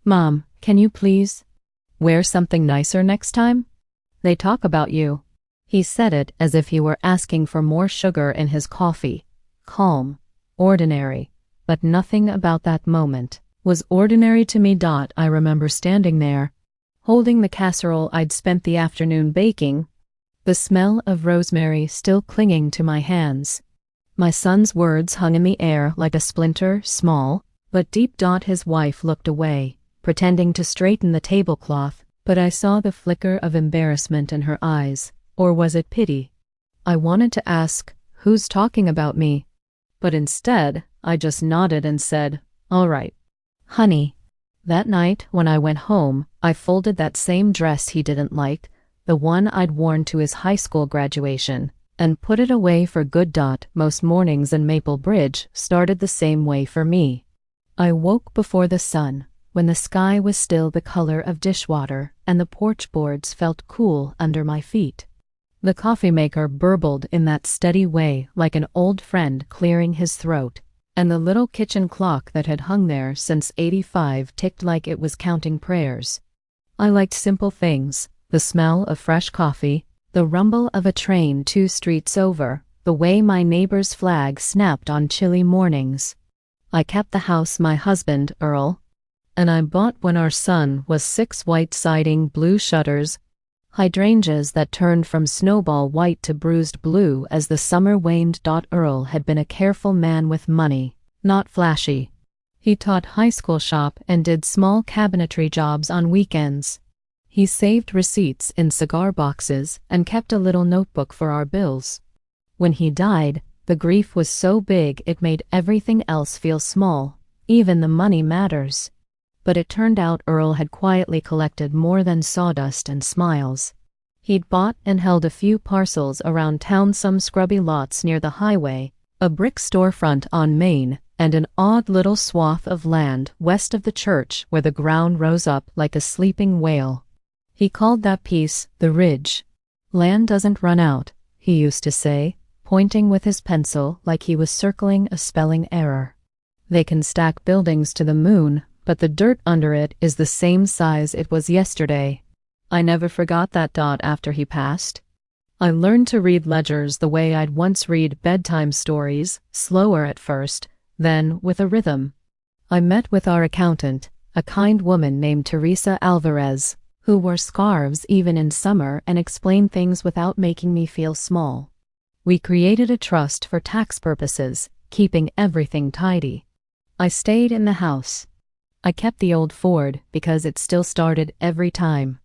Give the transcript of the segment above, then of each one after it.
Mom, can you please wear something nicer next time? They talk about you. He said it as if he were asking for more sugar in his coffee. Calm, ordinary, but nothing about that moment was ordinary to me. I remember standing there, holding the casserole I'd spent the afternoon baking, the smell of rosemary still clinging to my hands. My son's words hung in the air like a splinter, small but deep. His wife looked away, pretending to straighten the tablecloth, but I saw the flicker of embarrassment in her eyes. Or was it pity? I wanted to ask, "Who's talking about me?" But instead, I just nodded and said, "All right, honey." That night, when I went home, I folded that same dress he didn't like, the one I'd worn to his high school graduation, and put it away for good. Most mornings in Maple Bridge started the same way for me. I woke before the sun, when the sky was still the color of dishwater and the porch boards felt cool under my feet. The coffee maker burbled in that steady way like an old friend clearing his throat, and the little kitchen clock that had hung there since '85 ticked like it was counting prayers. I liked simple things, the smell of fresh coffee, the rumble of a train 2 streets over, the way my neighbor's flag snapped on chilly mornings. I kept the house my husband, Earl, and I bought when our son was 6 white siding blue shutters, hydrangeas that turned from snowball white to bruised blue as the summer waned. Earl had been a careful man with money, not flashy. He taught high school shop and did small cabinetry jobs on weekends. He saved receipts in cigar boxes and kept a little notebook for our bills. When he died, the grief was so big it made everything else feel small, even the money matters. But it turned out Earl had quietly collected more than sawdust and smiles. He'd bought and held a few parcels around town, some scrubby lots near the highway, a brick storefront on Main, and an odd little swath of land west of the church where the ground rose up like a sleeping whale. He called that piece the Ridge. "Land doesn't run out," he used to say, pointing with his pencil like he was circling a spelling error. "They can stack buildings to the moon, but the dirt under it is the same size it was yesterday." I never forgot that. After he passed, I learned to read ledgers the way I'd once read bedtime stories, slower at first, then with a rhythm. I met with our accountant, a kind woman named Teresa Alvarez, who wore scarves even in summer and explained things without making me feel small. We created a trust for tax purposes, keeping everything tidy. I stayed in the house. I kept the old Ford because it still started every time.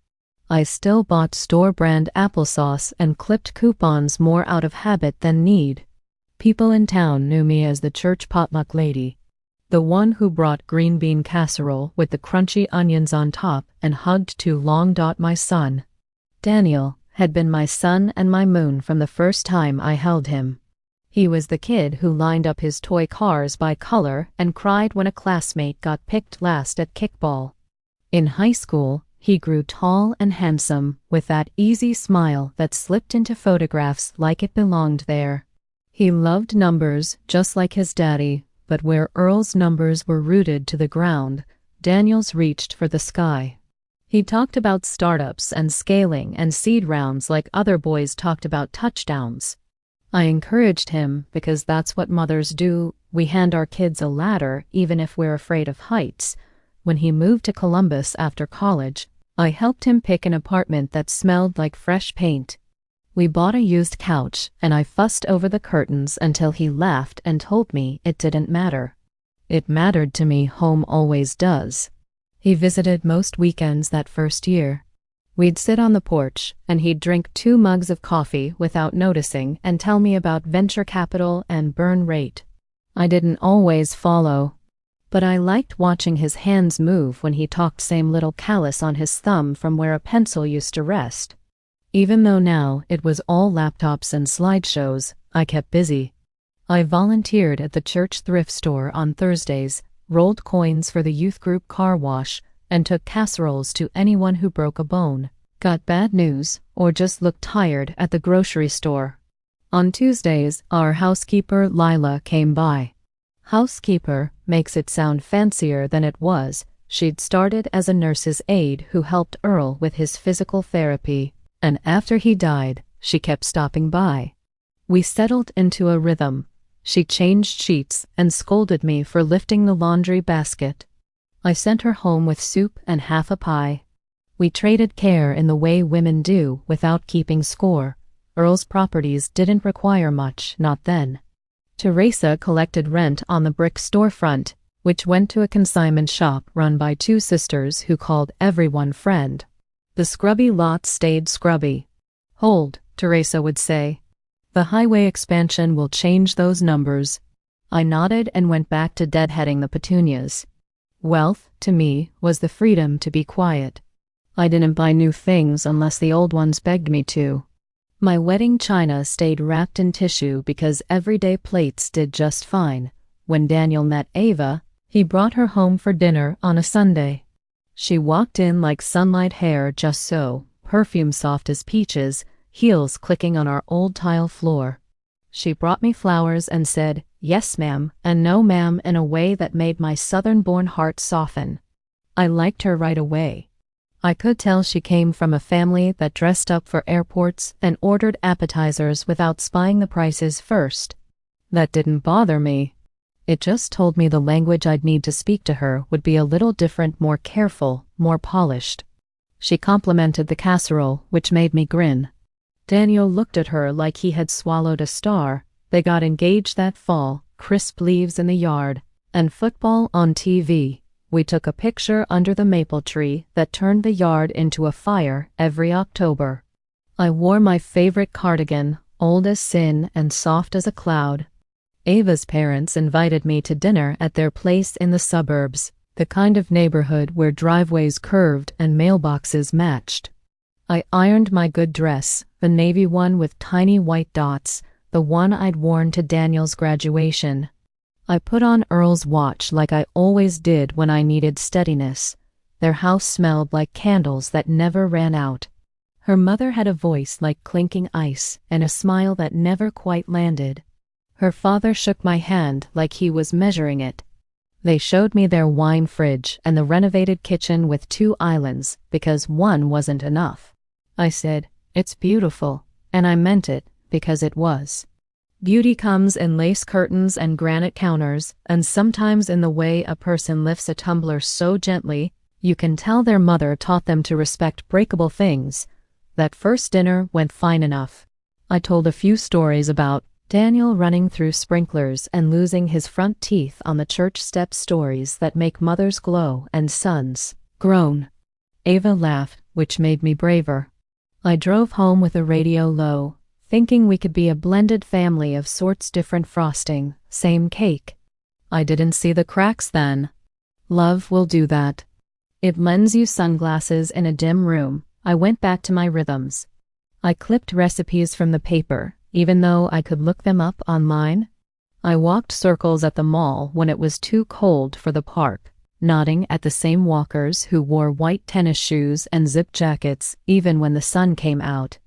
I still bought store-brand applesauce and clipped coupons more out of habit than need. People in town knew me as the church potluck lady, the one who brought green bean casserole with the crunchy onions on top and hugged too long. My son, Daniel, had been my sun and my moon from the first time I held him. He was the kid who lined up his toy cars by color and cried when a classmate got picked last at kickball. In high school, he grew tall and handsome with that easy smile that slipped into photographs like it belonged there. He loved numbers just like his daddy, but where Earl's numbers were rooted to the ground, Daniel's reached for the sky. He talked about startups and scaling and seed rounds like other boys talked about touchdowns. I encouraged him because that's what mothers do. We hand our kids a ladder even if we're afraid of heights. When he moved to Columbus after college, I helped him pick an apartment that smelled like fresh paint. We bought a used couch, and I fussed over the curtains until he laughed and told me it didn't matter. It mattered to me. Home always does. He visited most weekends that first year. We'd sit on the porch, and he'd drink 2 mugs of coffee without noticing and tell me about venture capital and burn rate. I didn't always follow, but I liked watching his hands move when he talked. Same little callus on his thumb from where a pencil used to rest. Even though now it was all laptops and slideshows, I kept busy. I volunteered at the church thrift store on Thursdays, rolled coins for the youth group car wash, and took casseroles to anyone who broke a bone, got bad news, or just looked tired at the grocery store. On Tuesdays, our housekeeper Lila came by. Housekeeper makes it sound fancier than it was, She'd started as a nurse's aide who helped Earl with his physical therapy, and after he died, she kept stopping by. We settled into a rhythm. She changed sheets and scolded me for lifting the laundry basket. I sent her home with soup and half a pie. We traded care in the way women do without keeping score. Earl's properties didn't require much, not then. Teresa collected rent on the brick storefront, which went to a consignment shop run by two sisters who called everyone friend. The scrubby lot stayed scrubby. Hold, Teresa would say. The highway expansion will change those numbers. I nodded and went back to deadheading the petunias. Wealth, to me, was the freedom to be quiet. I didn't buy new things unless the old ones begged me to. My wedding china stayed wrapped in tissue because everyday plates did just fine. When Daniel met Ava, he brought her home for dinner on a Sunday. She walked in like sunlight hair just so, perfume soft as peaches, heels clicking on our old tile floor. She brought me flowers and said, "Yes, ma'am," and "No, ma'am," in a way that made my southern-born heart soften. I liked her right away. I could tell she came from a family that dressed up for airports and ordered appetizers without spying the prices first. That didn't bother me. It just told me the language I'd need to speak to her would be a little different, more careful, more polished. She complimented the casserole, which made me grin. Daniel looked at her like he had swallowed a star. They got engaged that fall, crisp leaves in the yard, and football on TV. We took a picture under the maple tree that turned the yard into a fire every October. I wore my favorite cardigan, old as sin and soft as a cloud. Ava's parents invited me to dinner at their place in the suburbs, the kind of neighborhood where driveways curved and mailboxes matched. I ironed my good dress, the navy one with tiny white dots, the one I'd worn to Daniel's graduation. I put on Earl's watch like I always did when I needed steadiness. Their house smelled like candles that never ran out. Her mother had a voice like clinking ice and a smile that never quite landed. Her father shook my hand like he was measuring it. They showed me their wine fridge and the renovated kitchen with 2 islands because one wasn't enough. I said, "It's beautiful," and I meant it because it was. Beauty comes in lace curtains and granite counters, and sometimes in the way a person lifts a tumbler so gently, you can tell their mother taught them to respect breakable things. That first dinner went fine enough. I told a few stories about Daniel running through sprinklers and losing his front teeth on the church steps, stories that make mothers glow and sons groan. Ava laughed, which made me braver. I drove home with the radio low, thinking we could be a blended family of sorts, different frosting, same cake. I didn't see the cracks then. Love will do that. It lends you sunglasses in a dim room. I went back to my rhythms. I clipped recipes from the paper, even though I could look them up online. I walked circles at the mall when it was too cold for the park, nodding at the same walkers who wore white tennis shoes and zip jackets even when the sun came out.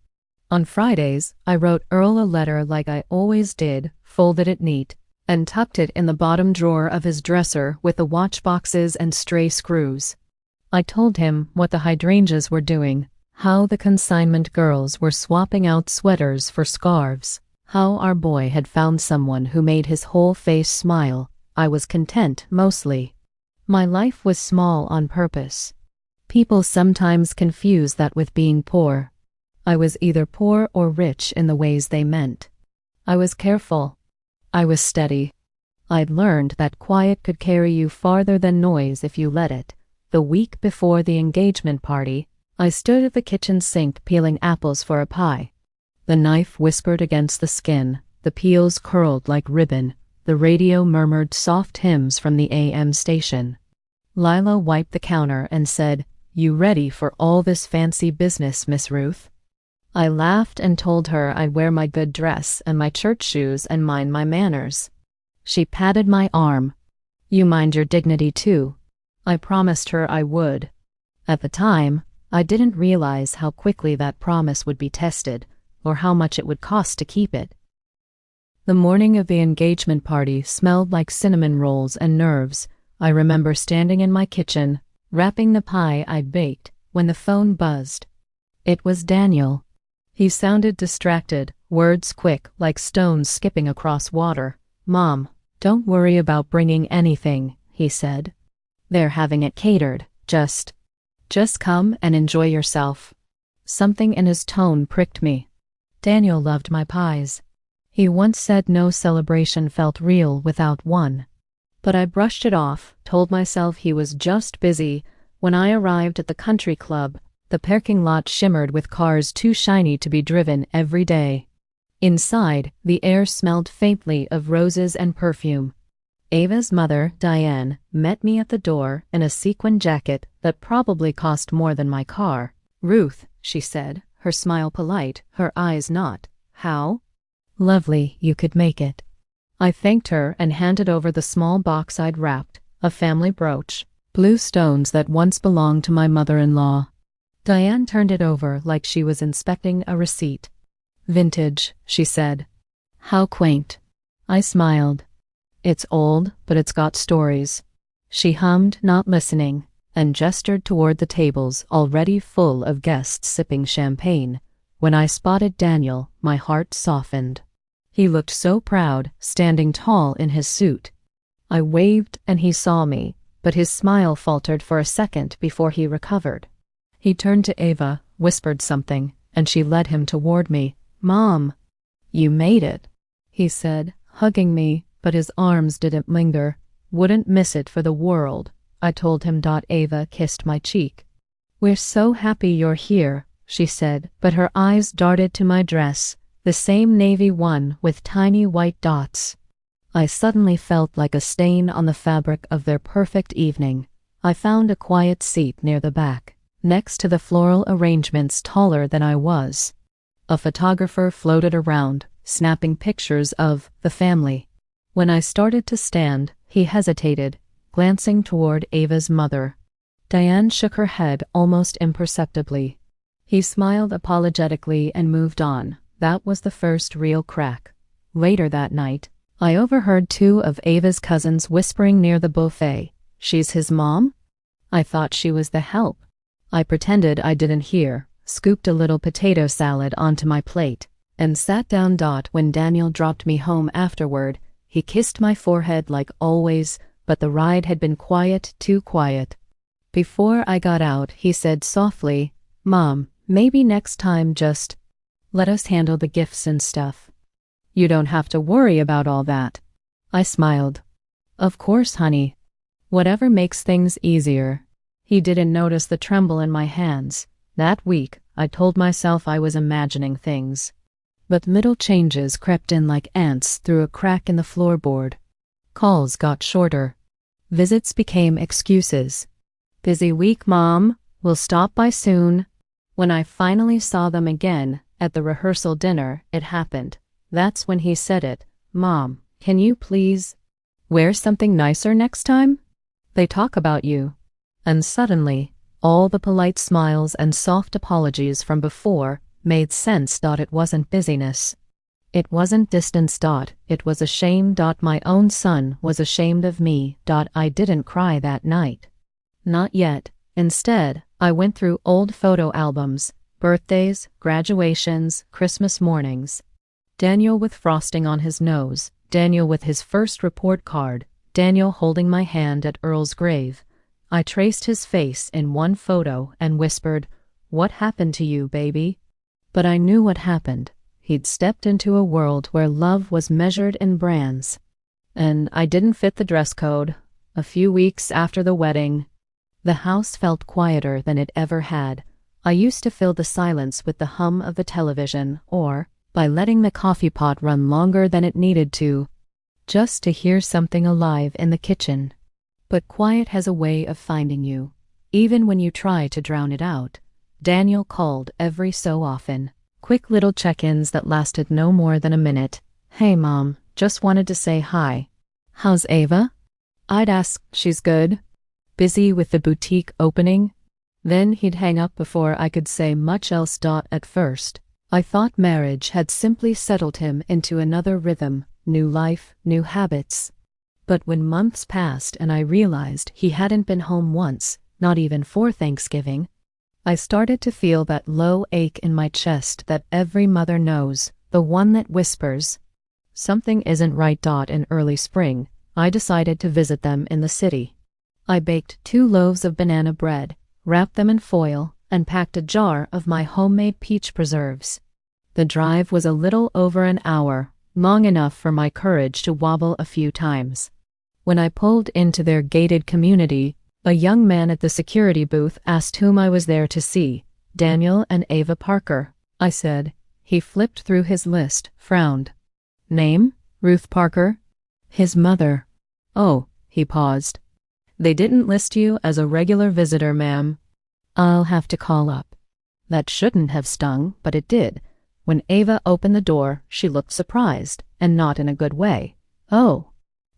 On Fridays, I wrote Earl a letter like I always did, folded it neat, and tucked it in the bottom drawer of his dresser with the watch boxes and stray screws. I told him what the hydrangeas were doing, how the consignment girls were swapping out sweaters for scarves, how our boy had found someone who made his whole face smile. I was content, mostly. My life was small on purpose. People sometimes confuse that with being poor. I was either poor or rich in the ways they meant. I was careful. I was steady. I'd learned that quiet could carry you farther than noise if you let it. The week before the engagement party, I stood at the kitchen sink peeling apples for a pie. The knife whispered against the skin, the peels curled like ribbon, the radio murmured soft hymns from the AM station. Lila wiped the counter and said, "You ready for all this fancy business, Miss Ruth?" I laughed and told her I'd wear my good dress and my church shoes and mind my manners. She patted my arm. "You mind your dignity too." I promised her I would. At the time, I didn't realize how quickly that promise would be tested, or how much it would cost to keep it. The morning of the engagement party smelled like cinnamon rolls and nerves. I remember standing in my kitchen, wrapping the pie I'd baked, when the phone buzzed. It was Daniel. He sounded distracted, words quick like stones skipping across water. "Mom, don't worry about bringing anything," he said. "They're having it catered. Just come and enjoy yourself." Something in his tone pricked me. Daniel loved my pies. He once said no celebration felt real without one. But I brushed it off, told myself he was just busy. When I arrived at the country club, the parking lot shimmered with cars too shiny to be driven every day. Inside, the air smelled faintly of roses and perfume. Ava's mother, Diane, met me at the door in a sequin jacket that probably cost more than my car. "Ruth," she said, her smile polite, her eyes not. "How lovely you could make it." I thanked her and handed over the small box I'd wrapped, a family brooch, blue stones that once belonged to my mother-in-law. Diane turned it over like she was inspecting a receipt. "Vintage," she said. "How quaint." I smiled. "It's old, but it's got stories." She hummed, not listening, and gestured toward the tables already full of guests sipping champagne. When I spotted Daniel, my heart softened. He looked so proud, standing tall in his suit. I waved and he saw me, but his smile faltered for a second before he recovered. He turned to Ava, whispered something, and she led him toward me. "Mom, you made it," he said, hugging me, but his arms didn't linger. "Wouldn't miss it for the world," I told him. Ava kissed my cheek. "We're so happy you're here," she said, but her eyes darted to my dress, the same navy one with tiny white dots. I suddenly felt like a stain on the fabric of their perfect evening. I found a quiet seat near the back, next to the floral arrangements taller than I was. A photographer floated around, snapping pictures of the family. When I started to stand, he hesitated, glancing toward Ava's mother. Diane shook her head almost imperceptibly. He smiled apologetically and moved on. That was the first real crack. Later that night, I overheard two of Ava's cousins whispering near the buffet. "She's his mom?" I thought she was the help. I pretended I didn't hear, scooped a little potato salad onto my plate, and sat down. When Daniel dropped me home afterward, he kissed my forehead like always, but the ride had been quiet, too quiet. Before I got out, he said softly, "Mom, maybe next time just let us handle the gifts and stuff. You don't have to worry about all that." I smiled. "Of course, honey. Whatever makes things easier." He didn't notice the tremble in my hands. That week, I told myself I was imagining things. But little changes crept in like ants through a crack in the floorboard. Calls got shorter. Visits became excuses. "Busy week, Mom. We'll stop by soon." When I finally saw them again, at the rehearsal dinner, it happened. That's when he said it. "Mom, can you please wear something nicer next time? They talk about you." And suddenly, all the polite smiles and soft apologies from before made sense. It wasn't busyness. It wasn't distance. It was a shame. My own son was ashamed of me. I didn't cry that night. Not yet. Instead, I went through old photo albums, birthdays, graduations, Christmas mornings. Daniel with frosting on his nose, Daniel with his first report card, Daniel holding my hand at Earl's grave. I traced his face in one photo and whispered, "What happened to you, baby?" But I knew what happened. He'd stepped into a world where love was measured in brands. And I didn't fit the dress code. A few weeks after the wedding, the house felt quieter than it ever had. I used to fill the silence with the hum of the television, or by letting the coffee pot run longer than it needed to, just to hear something alive in the kitchen. But quiet has a way of finding you, even when you try to drown it out. Daniel called every so often. Quick little check-ins that lasted no more than a minute. "Hey, Mom, just wanted to say hi. How's Ava?" I'd ask, "She's good. Busy with the boutique opening?" Then he'd hang up before I could say much else. At first, I thought marriage had simply settled him into another rhythm, new life, new habits. But when months passed and I realized he hadn't been home once, Not even for Thanksgiving. I started to feel that low ache in my chest that every mother knows, the one that whispers, "Something isn't right." In early spring, I decided to visit them in the city. I baked 2 loaves of banana bread, wrapped them in foil, and packed a jar of my homemade peach preserves. The drive was a little over an hour, long enough for my courage to wobble a few times. When I pulled into their gated community, a young man at the security booth asked whom I was there to see. "Daniel and Ava Parker," I said. He flipped through his list, frowned. "Name? Ruth Parker?" "His mother." "Oh," he paused. "They didn't list you as a regular visitor, ma'am." "I'll have to call up." That shouldn't have stung, but it did. When Ava opened the door, she looked surprised, and not in a good way. "Oh,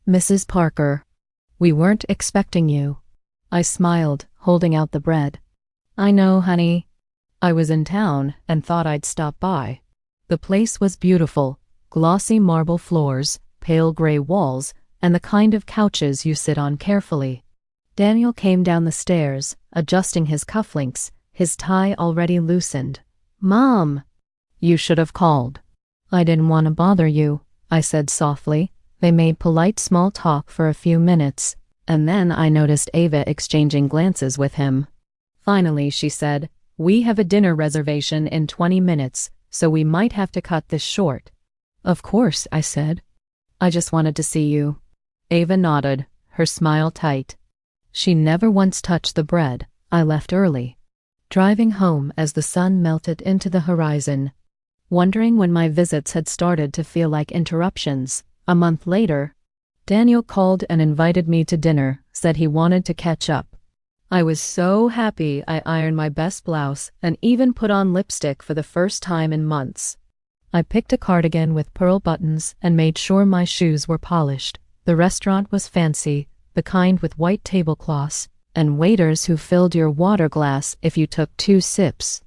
Mrs. Parker. We weren't expecting you." I smiled, holding out the bread. "I know, honey. I was in town and thought I'd stop by." The place was beautiful, glossy marble floors, pale gray walls, and the kind of couches you sit on carefully. Daniel came down the stairs, adjusting his cufflinks, his tie already loosened. "Mom!" "You should have called." "I didn't want to bother you," I said softly. They made polite small talk for a few minutes, and then I noticed Ava exchanging glances with him. Finally, she said, "We have a dinner reservation in 20 minutes, so we might have to cut this short." "Of course," I said. "I just wanted to see you." Ava nodded, her smile tight. She never once touched the bread. I left early, driving home as the sun melted into the horizon, wondering when my visits had started to feel like interruptions. A month later, Daniel called and invited me to dinner, said he wanted to catch up. I was so happy I ironed my best blouse and even put on lipstick for the first time in months. I picked a cardigan with pearl buttons and made sure my shoes were polished. The restaurant was fancy, the kind with white tablecloths, and waiters who filled your water glass if you took 2 sips.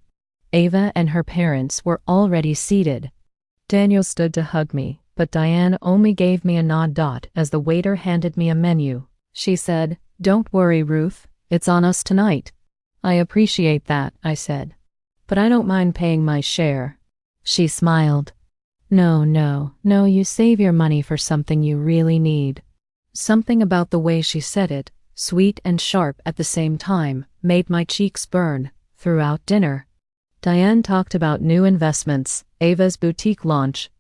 Ava and her parents were already seated. Daniel stood to hug me, but Diane only gave me a nod. As the waiter handed me a menu, she said, "Don't worry, Ruth, it's on us tonight." "I appreciate that," I said, "but I don't mind paying my share." She smiled. No, you save your money for something you really need." Something about the way she said it, sweet and sharp at the same time, made my cheeks burn. Throughout dinner, Diane talked about new investments, Ava's boutique launch,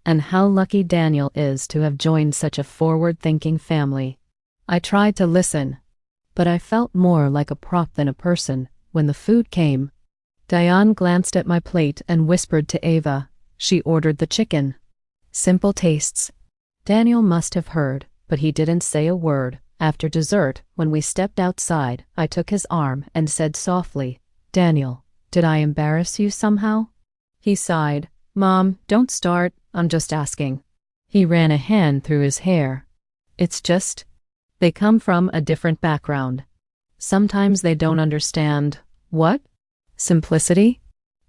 and how lucky Daniel is to have joined such a forward-thinking family. I tried to listen, but I felt more like a prop than a person. When the food came, Diane glanced at my plate and whispered to Ava. She ordered the chicken. Simple tastes. Daniel must have heard, but he didn't say a word. After dessert, when we stepped outside, I took his arm and said softly, "Daniel, did I embarrass you somehow?" He sighed. "Mom, don't start. I'm just asking." He ran a hand through his hair. "It's just, they come from a different background. Sometimes they don't understand." "What? Simplicity?"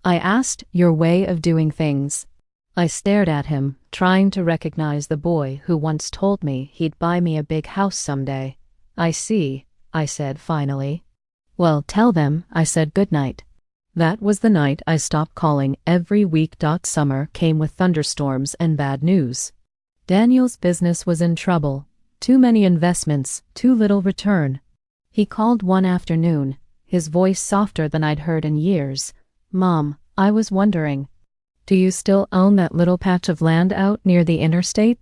I asked. "Your way of doing things." I stared at him, trying to recognize the boy who once told me he'd buy me a big house someday. "I see," I said finally. "Well, tell them I said goodnight." That was the night I stopped calling every week. Summer came with thunderstorms and bad news. Daniel's business was in trouble. Too many investments, too little return. He called one afternoon, his voice softer than I'd heard in years. "Mom, I was wondering, do you still own that little patch of land out near the interstate?"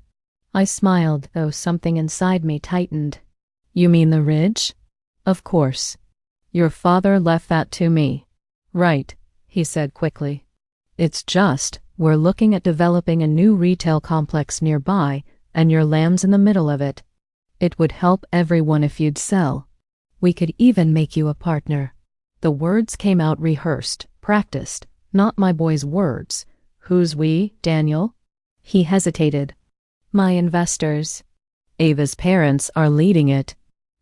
I smiled, though something inside me tightened. "You mean the ridge?" "Of course. Your father left that to me." "Right," he said quickly. "It's just, we're looking at developing a new retail complex nearby, and your land's in the middle of it. It would help everyone if you'd sell. We could even make you a partner." The words came out rehearsed, practiced, not my boy's words. "Who's we, Daniel?" He hesitated. "My investors. Ava's parents are leading it."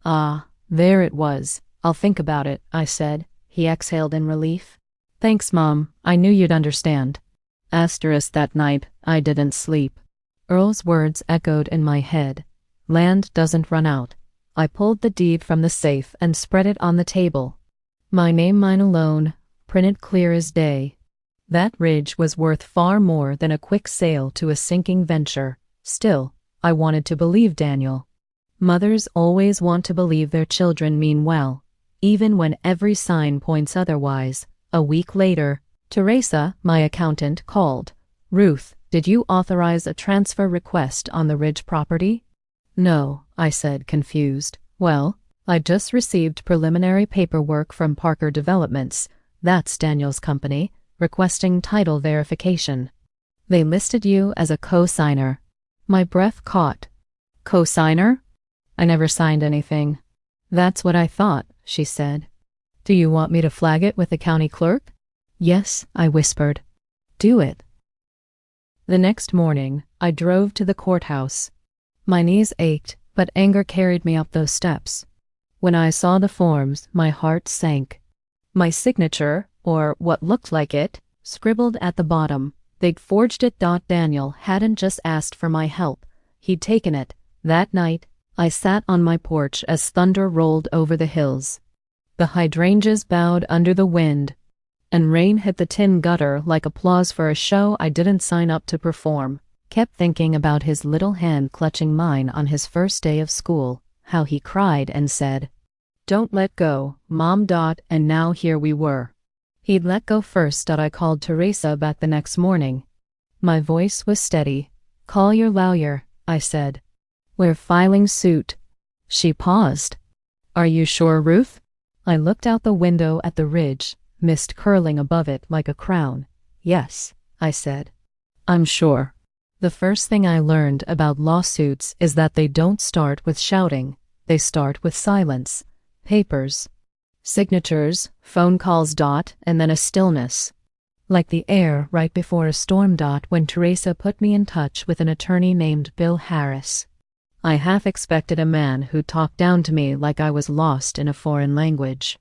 "Ah, there it was. I'll think about it," I said. He exhaled in relief. "Thanks, Mom. I knew you'd understand." That night, I didn't sleep. Earl's words echoed in my head. Land doesn't run out. I pulled the deed from the safe and spread it on the table. My name, mine alone, printed clear as day. That ridge was worth far more than a quick sail to a sinking venture. Still, I wanted to believe Daniel. Mothers always want to believe their children mean well, even when every sign points otherwise. A week later, Teresa, my accountant, called. "Ruth, did you authorize a transfer request on the Ridge property?" "No," I said, confused. "Well, I just received preliminary paperwork from Parker Developments, that's Daniel's company, requesting title verification. They listed you as a co-signer." My breath caught. "Co-signer? I never signed anything." "That's what I thought," she said. "Do you want me to flag it with the county clerk?" "Yes," I whispered. "Do it." The next morning, I drove to the courthouse. My knees ached, but anger carried me up those steps. When I saw the forms, my heart sank. My signature, or what looked like it, scribbled at the bottom. They'd forged it. Daniel hadn't just asked for my help. He'd taken it. That night, I sat on my porch as thunder rolled over the hills. The hydrangeas bowed under the wind, and rain hit the tin gutter like applause for a show I didn't sign up to perform. Kept thinking about his little hand clutching mine on his first day of school, how he cried and said, "Don't let go, Mom." And now here we were. He'd let go first. I called Teresa back the next morning. My voice was steady. "Call your lawyer," I said. "We're filing suit." She paused. "Are you sure, Ruth?" I looked out the window at the ridge, mist curling above it like a crown. "Yes," I said. "I'm sure." The first thing I learned about lawsuits is that they don't start with shouting. They start with silence, papers, signatures, phone calls. And then a stillness. Like the air right before a storm. When Teresa put me in touch with an attorney named Bill Harris. I half expected a man who talked down to me like I was lost in a foreign language.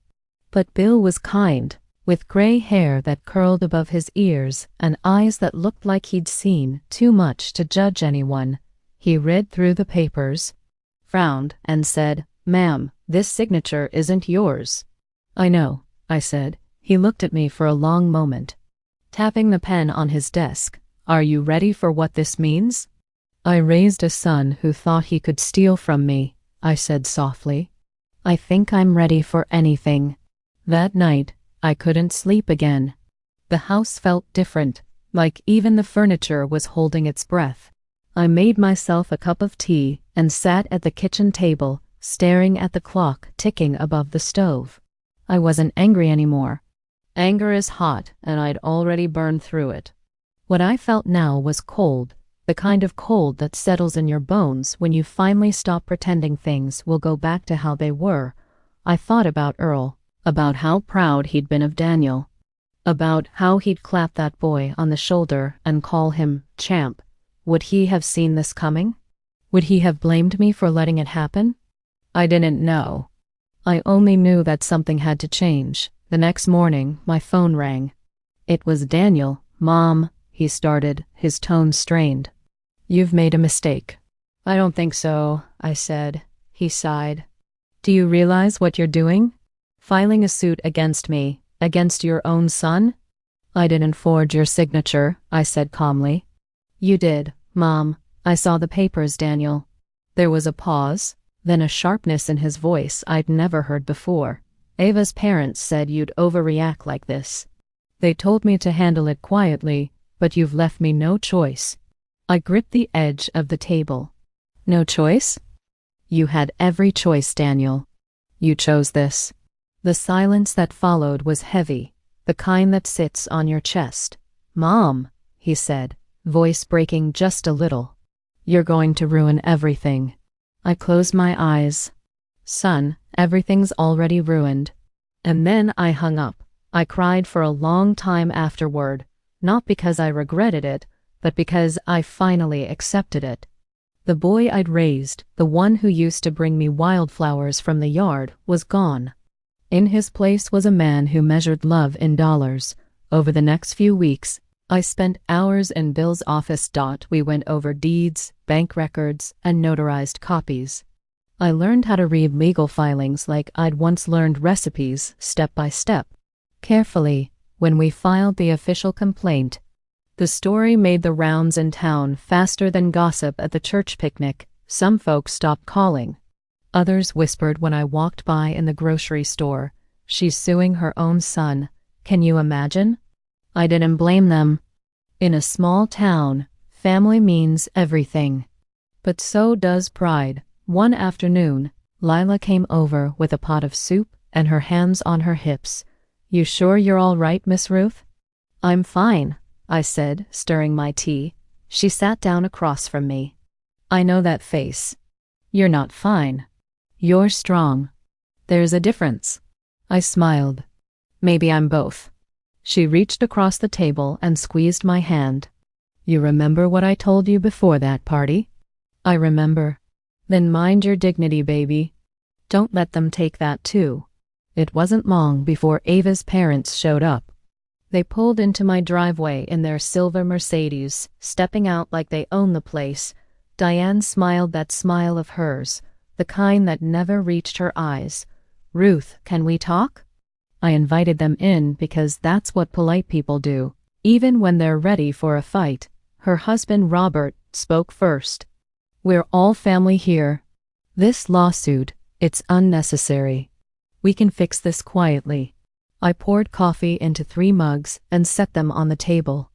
But Bill was kind, with gray hair that curled above his ears and eyes that looked like he'd seen too much to judge anyone. He read through the papers, frowned, and said, "Ma'am, this signature isn't yours." "I know," I said. He looked at me for a long moment, tapping the pen on his desk. "Are you ready for what this means?" "I raised a son who thought he could steal from me," I said softly. "I think I'm ready for anything." That night, I couldn't sleep again. The house felt different, like even the furniture was holding its breath. I made myself a cup of tea and sat at the kitchen table, staring at the clock ticking above the stove. I wasn't angry anymore. Anger is hot, and I'd already burned through it. What I felt now was cold, the kind of cold that settles in your bones when you finally stop pretending things will go back to how they were. I thought about Earl. About how proud he'd been of Daniel. About how he'd clap that boy on the shoulder and call him champ. Would he have seen this coming? Would he have blamed me for letting it happen? I didn't know. I only knew that something had to change. The next morning, my phone rang. It was Daniel. "Mom," he started, his tone strained. "You've made a mistake." "I don't think so," I said. He sighed. "Do you realize what you're doing? Filing a suit against me, against your own son?" "I didn't forge your signature," I said calmly. "You did, Mom. I saw the papers, Daniel." There was a pause, then a sharpness in his voice I'd never heard before. "Ava's parents said you'd overreact like this. They told me to handle it quietly, but you've left me no choice." I gripped the edge of the table. "No choice?" "You had every choice, Daniel. You chose this." The silence that followed was heavy, the kind that sits on your chest. "Mom," he said, voice breaking just a little. "You're going to ruin everything." I closed my eyes. "Son, everything's already ruined." And then I hung up. I cried for a long time afterward, not because I regretted it, but because I finally accepted it. The boy I'd raised, the one who used to bring me wildflowers from the yard, was gone. In his place was a man who measured love in dollars. Over the next few weeks, I spent hours in Bill's office. We went over deeds, bank records, and notarized copies. I learned how to read legal filings like I'd once learned recipes, step by step. Carefully, when we filed the official complaint, the story made the rounds in town faster than gossip at the church picnic. Some folks stopped calling. Others whispered when I walked by in the grocery store, "She's suing her own son." Can you imagine? I didn't blame them. In a small town, family means everything. But so does pride. One afternoon, Lila came over with a pot of soup and her hands on her hips. "You sure you're all right, Miss Ruth?" "I'm fine," I said, stirring my tea. She sat down across from me. "I know that face. You're not fine. You're strong. There's a difference." I smiled. "Maybe I'm both." She reached across the table and squeezed my hand. "You remember what I told you before that party?" "I remember." "Then mind your dignity, baby. Don't let them take that too." It wasn't long before Ava's parents showed up. They pulled into my driveway in their silver Mercedes, stepping out like they owned the place. Diane smiled that smile of hers, the kind that never reached her eyes. "Ruth, can we talk?" I invited them in because that's what polite people do, even when they're ready for a fight. Her husband, Robert, spoke first. "We're all family here. This lawsuit, it's unnecessary. We can fix this quietly." I poured coffee into 3 mugs and set them on the table.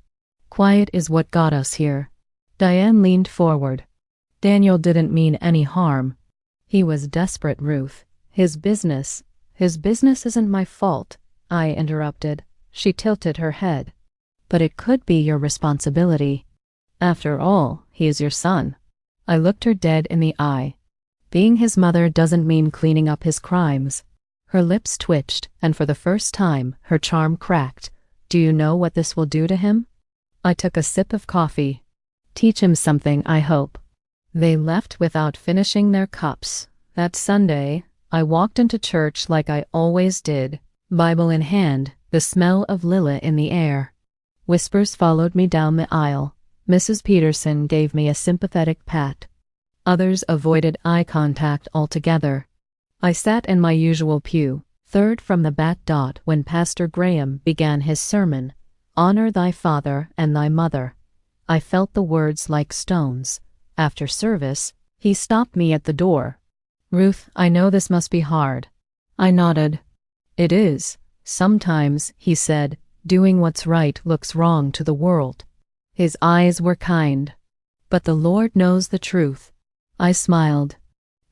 "Quiet is what got us here." Diane leaned forward. "Daniel didn't mean any harm. He was desperate, Ruth. His business isn't my fault," I interrupted. She tilted her head. "But it could be your responsibility. After all, he is your son." I looked her dead in the eye. Being his mother doesn't mean cleaning up his crimes. Her lips twitched, and for the first time, her charm cracked. "Do you know what this will do to him?" I took a sip of coffee. "Teach him something, I hope." They left without finishing their cups. That Sunday, I walked into church like I always did, Bible in hand, the smell of lilac in the air. Whispers followed me down the aisle. Mrs. Peterson gave me a sympathetic pat. Others avoided eye contact altogether. I sat in my usual pew, third from the back dot when Pastor Graham began his sermon, "Honor thy father and thy mother." I felt the words like stones. After service, he stopped me at the door. "Ruth, I know this must be hard." I nodded. "It is. Sometimes," he said, "doing what's right looks wrong to the world." His eyes were kind. "But the Lord knows the truth." I smiled.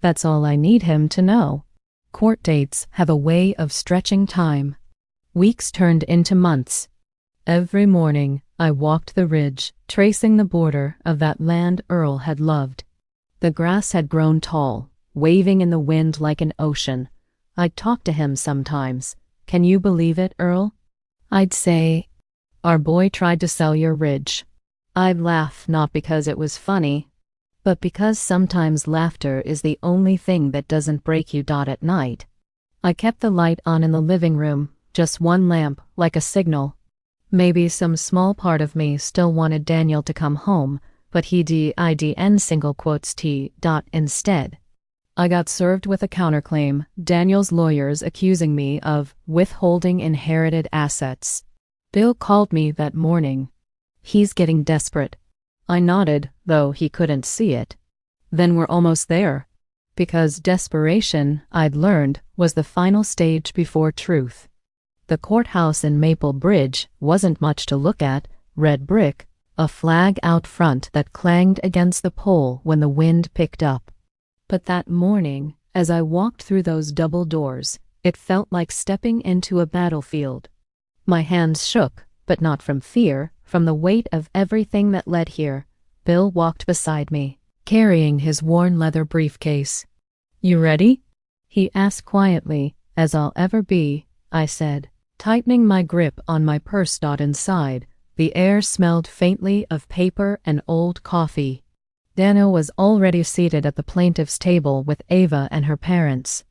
That's all I need him to know. Court dates have a way of stretching time. Weeks turned into months. Every morning, I walked the ridge, tracing the border of that land Earl had loved. The grass had grown tall, waving in the wind like an ocean. I'd talk to him sometimes. "Can you believe it, Earl?" I'd say, "Our boy tried to sell your ridge." I'd laugh not because it was funny, but because sometimes laughter is the only thing that doesn't break you. At night, I kept the light on in the living room, just one lamp, like a signal. Maybe some small part of me still wanted Daniel to come home, but he didn't single quotes t. Instead, I got served with a counterclaim, Daniel's lawyers accusing me of withholding inherited assets. Bill called me that morning. "He's getting desperate." I nodded, though he couldn't see it. "Then we're almost there." Because desperation, I'd learned, was the final stage before truth. The courthouse in Maple Bridge wasn't much to look at, red brick, a flag out front that clanged against the pole when the wind picked up. But that morning, as I walked through those double doors, it felt like stepping into a battlefield. My hands shook, but not from fear, from the weight of everything that led here. Bill walked beside me, carrying his worn leather briefcase. "You ready?" he asked quietly. "As I'll ever be," I said, tightening my grip on my purse. Inside, the air smelled faintly of paper and old coffee. Daniel was already seated at the plaintiff's table with Ava and her parents.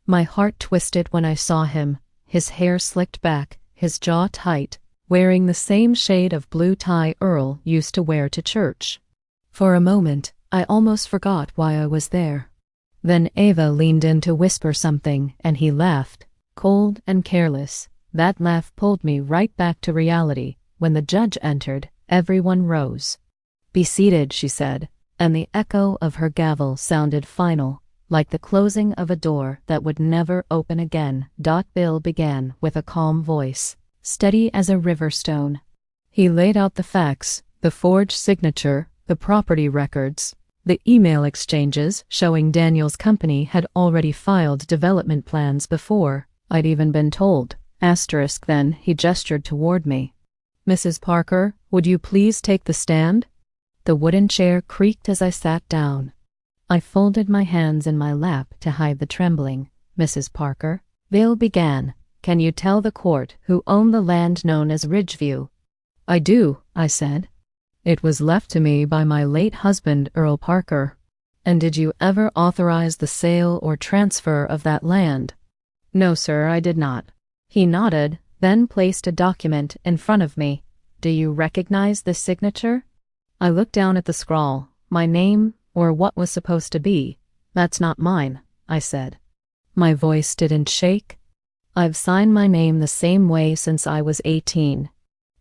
My heart twisted when I saw him, his hair slicked back, his jaw tight, wearing the same shade of blue tie Earl used to wear to church. For a moment, I almost forgot why I was there. Then Ava leaned in to whisper something, and he laughed, cold and careless. That laugh pulled me right back to reality. When the judge entered, everyone rose. "Be seated," she said, and the echo of her gavel sounded final, like the closing of a door that would never open again. Bill began with a calm voice, steady as a river stone. He laid out the facts, the forged signature, the property records, the email exchanges showing Daniel's company had already filed development plans before I'd even been told. Then he gestured toward me. "Mrs. Parker, would you please take the stand?" The wooden chair creaked as I sat down. I folded my hands in my lap to hide the trembling. "Mrs. Parker," Bill began, "can you tell the court who owned the land known as Ridgeview?" "I do," I said. "It was left to me by my late husband, Earl Parker." "And did you ever authorize the sale or transfer of that land?" "No, sir, I did not." He nodded, then placed a document in front of me. "Do you recognize this signature?" I looked down at the scrawl. "My name, or what was supposed to be. That's not mine," I said. My voice didn't shake. "I've signed my name the same way since I was 18.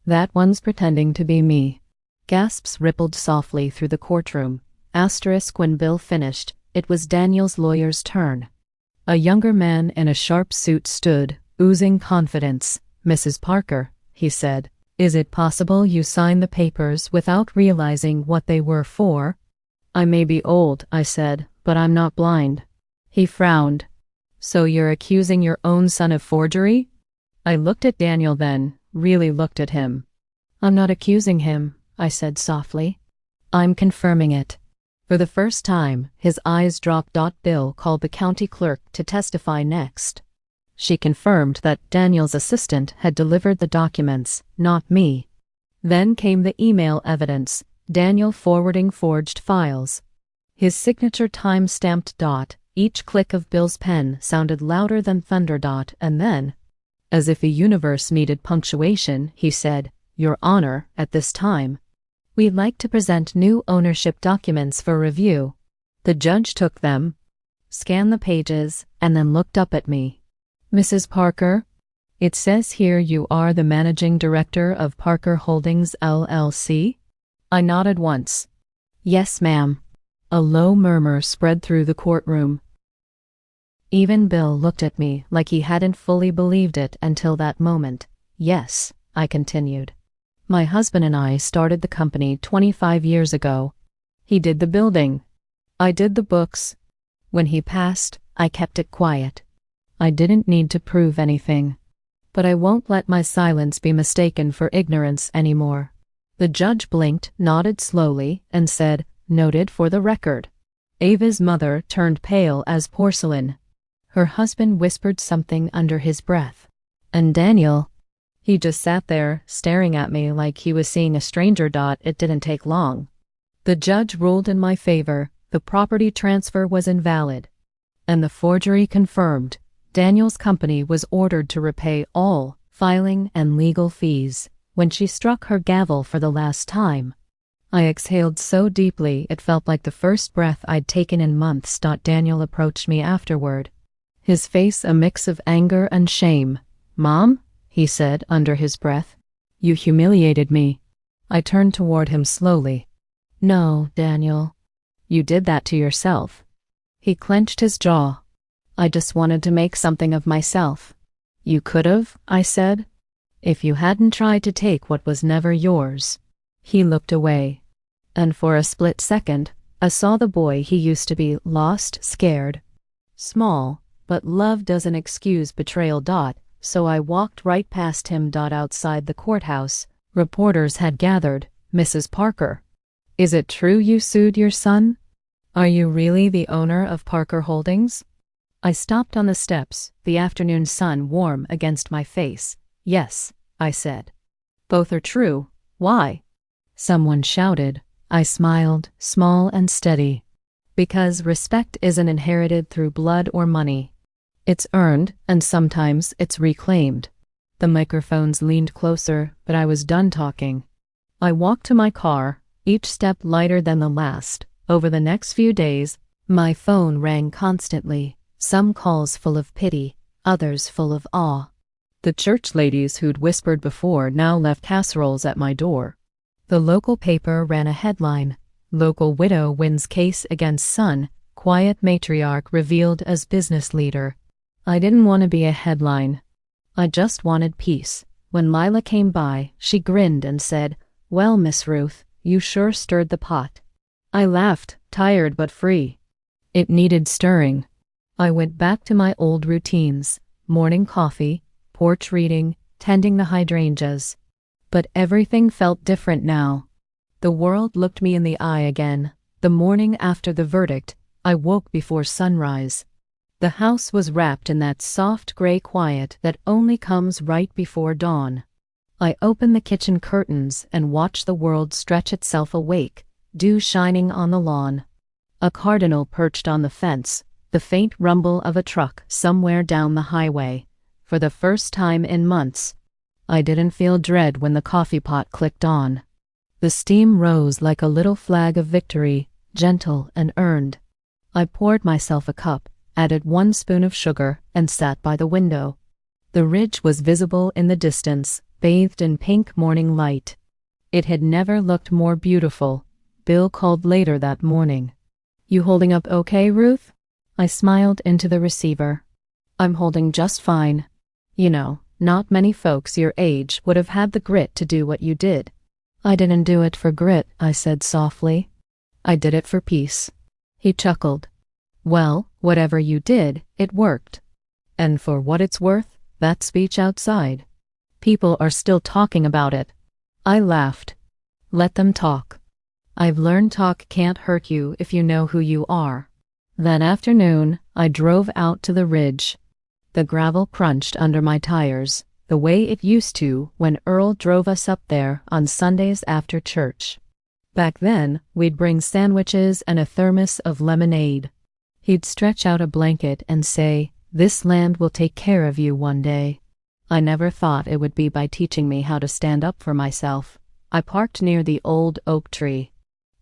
That one's pretending to be me." Gasps rippled softly through the courtroom. When Bill finished, it was Daniel's lawyer's turn. A younger man in a sharp suit stood, oozing confidence. "Mrs. Parker," he said, "is it possible you signed the papers without realizing what they were for?" "I may be old," I said, "but I'm not blind." He frowned. "So you're accusing your own son of forgery?" I looked at Daniel then, really looked at him. "I'm not accusing him," I said softly. "I'm confirming it." For the first time, his eyes dropped. Bill called the county clerk to testify next. She confirmed that Daniel's assistant had delivered the documents, not me. Then came the email evidence, Daniel forwarding forged files. His signature time-stamped. Each click of Bill's pen sounded louder than thunder. And then, as if the universe needed punctuation, he said, "Your Honor, at this time, we'd like to present new ownership documents for review." The judge took them, scanned the pages, and then looked up at me. "Mrs. Parker, it says here you are the managing director of Parker Holdings, LLC?" I nodded once. "Yes, ma'am." A low murmur spread through the courtroom. Even Bill looked at me like he hadn't fully believed it until that moment. "Yes," I continued. "My husband and I started the company 25 years ago. He did the building. I did the books. When he passed, I kept it quiet. I didn't need to prove anything. But I won't let my silence be mistaken for ignorance anymore." The judge blinked, nodded slowly, and said, "Noted for the record." Ava's mother turned pale as porcelain. Her husband whispered something under his breath. And Daniel, he just sat there, staring at me like he was seeing a stranger. It didn't take long. The judge ruled in my favor. The property transfer was invalid, and the forgery confirmed. Daniel's company was ordered to repay all filing and legal fees. When she struck her gavel for the last time, I exhaled so deeply it felt like the first breath I'd taken in months. Daniel approached me afterward, his face a mix of anger and shame. "Mom," he said under his breath, "you humiliated me." I turned toward him slowly. "No, Daniel, you did that to yourself." He clenched his jaw. "I just wanted to make something of myself." "You could've," I said, "if you hadn't tried to take what was never yours." He looked away, and for a split second, I saw the boy he used to be, lost, scared, small, but love doesn't excuse betrayal. So I walked right past him. Outside the courthouse, reporters had gathered. "Mrs. Parker, is it true you sued your son? Are you really the owner of Parker Holdings?" I stopped on the steps, the afternoon sun warm against my face. "Yes," I said. "Both are true. Why?" Someone shouted. I smiled, small and steady. "Because respect isn't inherited through blood or money. It's earned, and sometimes it's reclaimed." The microphones leaned closer, but I was done talking. I walked to my car, each step lighter than the last. Over the next few days, My phone rang constantly, some calls full of pity, others full of awe. The church ladies who'd whispered before now left casseroles at my door. The local paper ran a headline, "Local widow wins case against son, quiet matriarch revealed as business leader." I didn't want to be a headline. I just wanted peace. When Lila came by, she grinned and said, "Well, Miss Ruth, you sure stirred the pot." I laughed, tired but free. It needed stirring. I went back to my old routines: morning coffee, porch reading, tending the hydrangeas. But everything felt different now. The world looked me in the eye again. The morning after the verdict, I woke before sunrise. The house was wrapped in that soft gray quiet that only comes right before dawn. I opened the kitchen curtains and watched the world stretch itself awake, dew shining on the lawn. A cardinal perched on the fence, the faint rumble of a truck somewhere down the highway. For the first time in months, I didn't feel dread when the coffee pot clicked on. The steam rose like a little flag of victory, gentle and earned. I poured myself a cup, added 1 spoon of sugar, and sat by the window. The ridge was visible in the distance, bathed in pink morning light. It had never looked more beautiful. Bill called later that morning. "You holding up okay, Ruth?" I smiled into the receiver. "I'm holding just fine. You know, not many folks your age would have had the grit to do what you did." "I didn't do it for grit," I said softly. "I did it for peace." He chuckled. "Well, whatever you did, it worked. And for what it's worth, that speech outside, people are still talking about it." I laughed. "Let them talk. I've learned talk can't hurt you if you know who you are." That afternoon, I drove out to the ridge. The gravel crunched under my tires, the way it used to when Earl drove us up there on Sundays after church. Back then, we'd bring sandwiches and a thermos of lemonade. He'd stretch out a blanket and say, "This land will take care of you one day." I never thought it would be by teaching me how to stand up for myself. I parked near the old oak tree,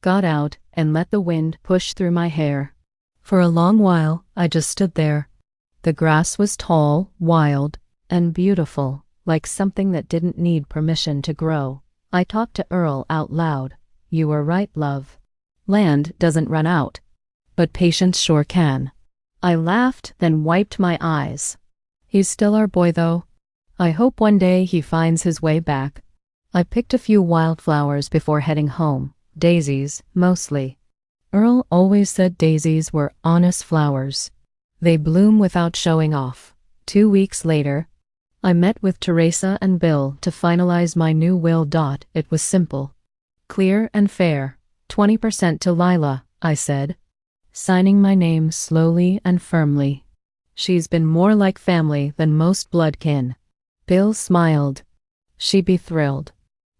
got out, and let the wind push through my hair. For a long while, I just stood there. The grass was tall, wild, and beautiful, like something that didn't need permission to grow. I talked to Earl out loud. "You were right, love. Land doesn't run out, but patience sure can." I laughed, then wiped my eyes. He's still our boy, though. I hope one day he finds his way back. I picked a few wildflowers before heading home. Daisies, mostly. Earl always said daisies were honest flowers. They bloom without showing off. 2 weeks later, I met with Teresa and Bill to finalize my new will. It was simple, clear and fair. 20% to Lila, I said, signing my name slowly and firmly. She's been more like family than most blood kin. Bill smiled. She'd be thrilled.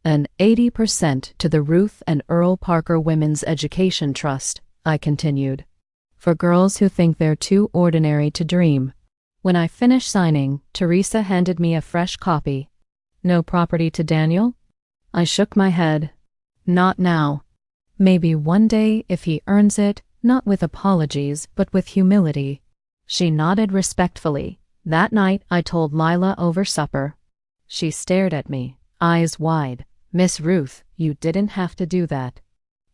And 80% to the Ruth and Earl Parker Women's Education Trust, I continued, for girls who think they're too ordinary to dream. When I finished signing, Teresa handed me a fresh copy. "No property to Daniel?" I shook my head. "Not now. Maybe one day if he earns it, not with apologies, but with humility." She nodded respectfully. That night, I told Lila over supper. She stared at me, eyes wide. "Miss Ruth, you didn't have to do that."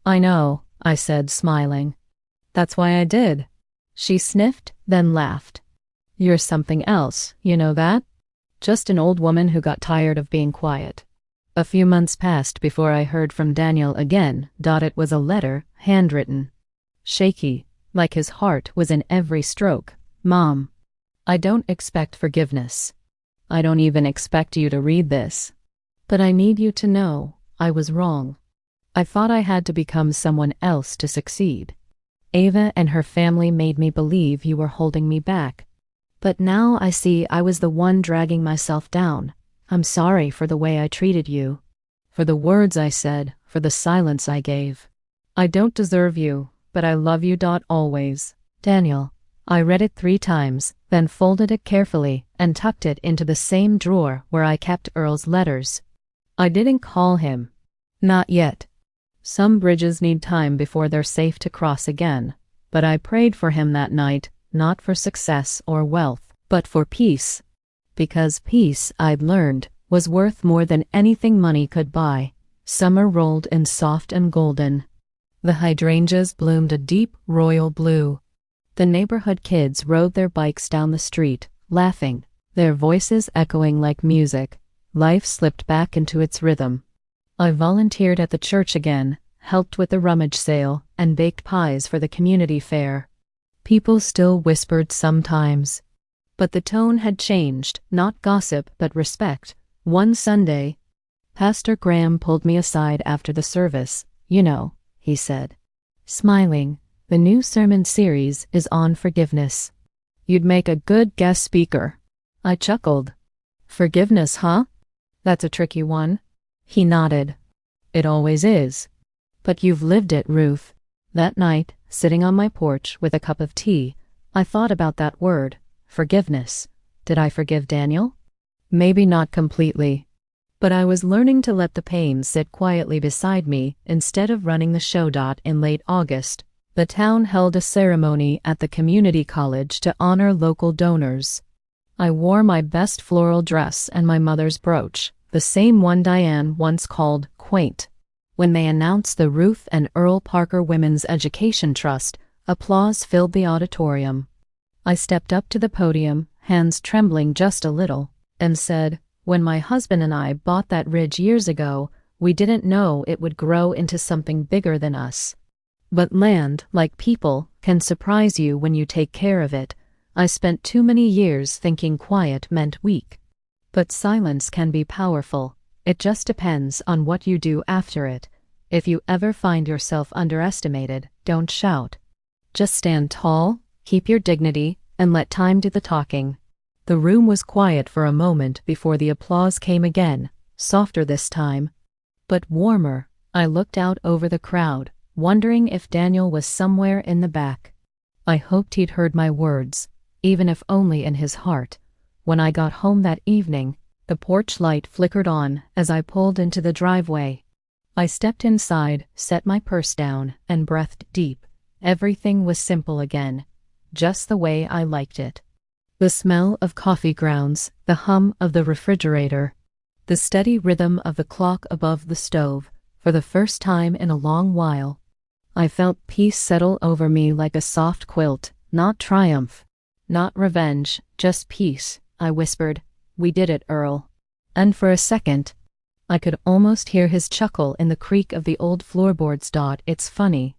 "I know," I said, smiling. "That's why I did." She sniffed, then laughed. "You're something else, you know that? Just an old woman who got tired of being quiet." A few months passed before I heard from Daniel again. It was a letter, handwritten, shaky, like his heart was in every stroke. "Mom, I don't expect forgiveness. I don't even expect you to read this. But I need you to know I was wrong. I thought I had to become someone else to succeed. Ava and her family made me believe you were holding me back. But now I see I was the one dragging myself down. I'm sorry for the way I treated you, for the words I said, for the silence I gave. I don't deserve you, but I love you. Always. Daniel." I read it 3 times, then folded it carefully and tucked it into the same drawer where I kept Earl's letters. I didn't call him. Not yet. Some bridges need time before they're safe to cross again. But I prayed for him that night, not for success or wealth, but for peace. Because peace, I'd learned, was worth more than anything money could buy. Summer rolled in soft and golden. The hydrangeas bloomed a deep royal blue. The neighborhood kids rode their bikes down the street, laughing, their voices echoing like music. Life slipped back into its rhythm. I volunteered at the church again, helped with the rummage sale, and baked pies for the community fair. People still whispered sometimes. But the tone had changed, not gossip but respect. One Sunday, Pastor Graham pulled me aside after the service. "You know," he said, smiling, "the new sermon series is on forgiveness. You'd make a good guest speaker." I chuckled. "Forgiveness, huh? That's a tricky one." He nodded. "It always is. But you've lived it, Ruth." That night, sitting on my porch with a cup of tea, I thought about that word, forgiveness. Did I forgive Daniel? Maybe not completely. But I was learning to let the pain sit quietly beside me instead of running the show. In late August, the town held a ceremony at the community college to honor local donors. I wore my best floral dress and my mother's brooch, the same one Diane once called quaint. When they announced the Ruth and Earl Parker Women's Education Trust, applause filled the auditorium. I stepped up to the podium, hands trembling just a little, and said, "When my husband and I bought that ridge years ago, we didn't know it would grow into something bigger than us. But land, like people, can surprise you when you take care of it. I spent too many years thinking quiet meant weak. But silence can be powerful. It just depends on what you do after it. If you ever find yourself underestimated, don't shout. Just stand tall, keep your dignity, and let time do the talking." The room was quiet for a moment before the applause came again, softer this time, but warmer. I looked out over the crowd, wondering if Daniel was somewhere in the back. I hoped he'd heard my words, even if only in his heart. When I got home that evening, the porch light flickered on as I pulled into the driveway. I stepped inside, set my purse down, and breathed deep. Everything was simple again, just the way I liked it. The smell of coffee grounds, the hum of the refrigerator, the steady rhythm of the clock above the stove. For the first time in a long while, I felt peace settle over me like a soft quilt. Not triumph, not revenge, just peace. I whispered, "We did it, Earl." And for a second, I could almost hear his chuckle in the creak of the old floorboards. "It's funny,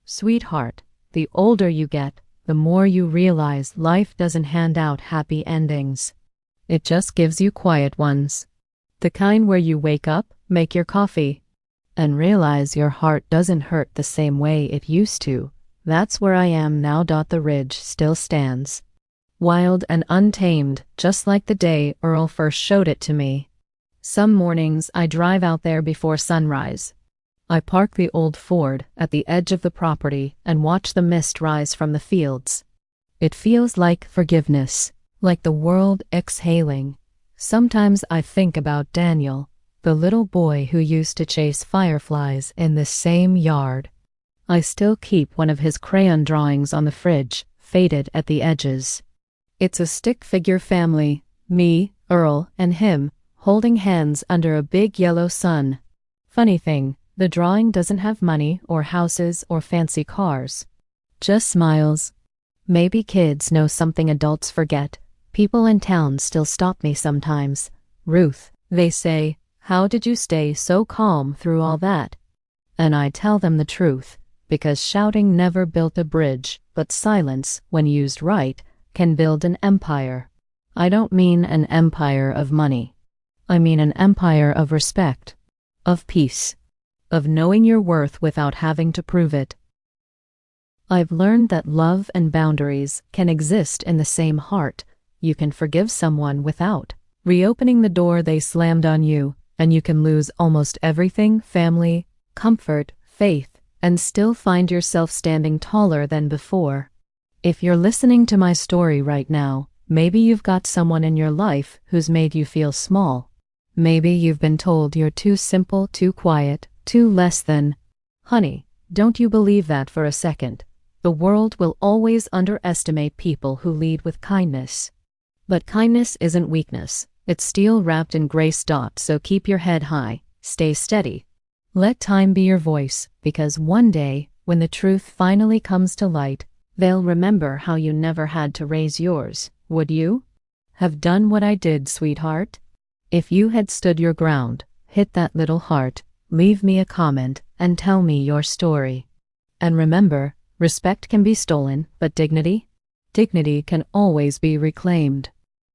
sweetheart. The older you get, the more you realize life doesn't hand out happy endings. It just gives you quiet ones. The kind where you wake up, make your coffee, and realize your heart doesn't hurt the same way it used to." That's where I am now. The ridge still stands, wild and untamed, just like the day Earl first showed it to me. Some mornings I drive out there before sunrise. I park the old Ford at the edge of the property and watch the mist rise from the fields. It feels like forgiveness, like the world exhaling. Sometimes I think about Daniel, the little boy who used to chase fireflies in this same yard. I still keep one of his crayon drawings on the fridge, faded at the edges. It's a stick figure family, me, Earl, and him, holding hands under a big yellow sun. Funny thing, the drawing doesn't have money or houses or fancy cars. Just smiles. Maybe kids know something adults forget. People in town still stop me sometimes. "Ruth," they say, "how did you stay so calm through all that?" And I tell them the truth, because shouting never built a bridge, but silence, when used right, can build an empire. I don't mean an empire of money. I mean an empire of respect, of peace, of knowing your worth without having to prove it. I've learned that love and boundaries can exist in the same heart. You can forgive someone without reopening the door they slammed on you, and you can lose almost everything: family, comfort, faith, and still find yourself standing taller than before. If you're listening to my story right now, maybe you've got someone in your life who's made you feel small. Maybe you've been told you're too simple, too quiet, too less than. Honey, don't you believe that for a second. The world will always underestimate people who lead with kindness. But kindness isn't weakness. It's steel wrapped in grace. So keep your head high, stay steady. Let time be your voice, because one day, when the truth finally comes to light, they'll remember how you never had to raise yours. Would you have done what I did, sweetheart? If you had stood your ground, hit that little heart, leave me a comment, and tell me your story. And remember, respect can be stolen, but dignity can always be reclaimed.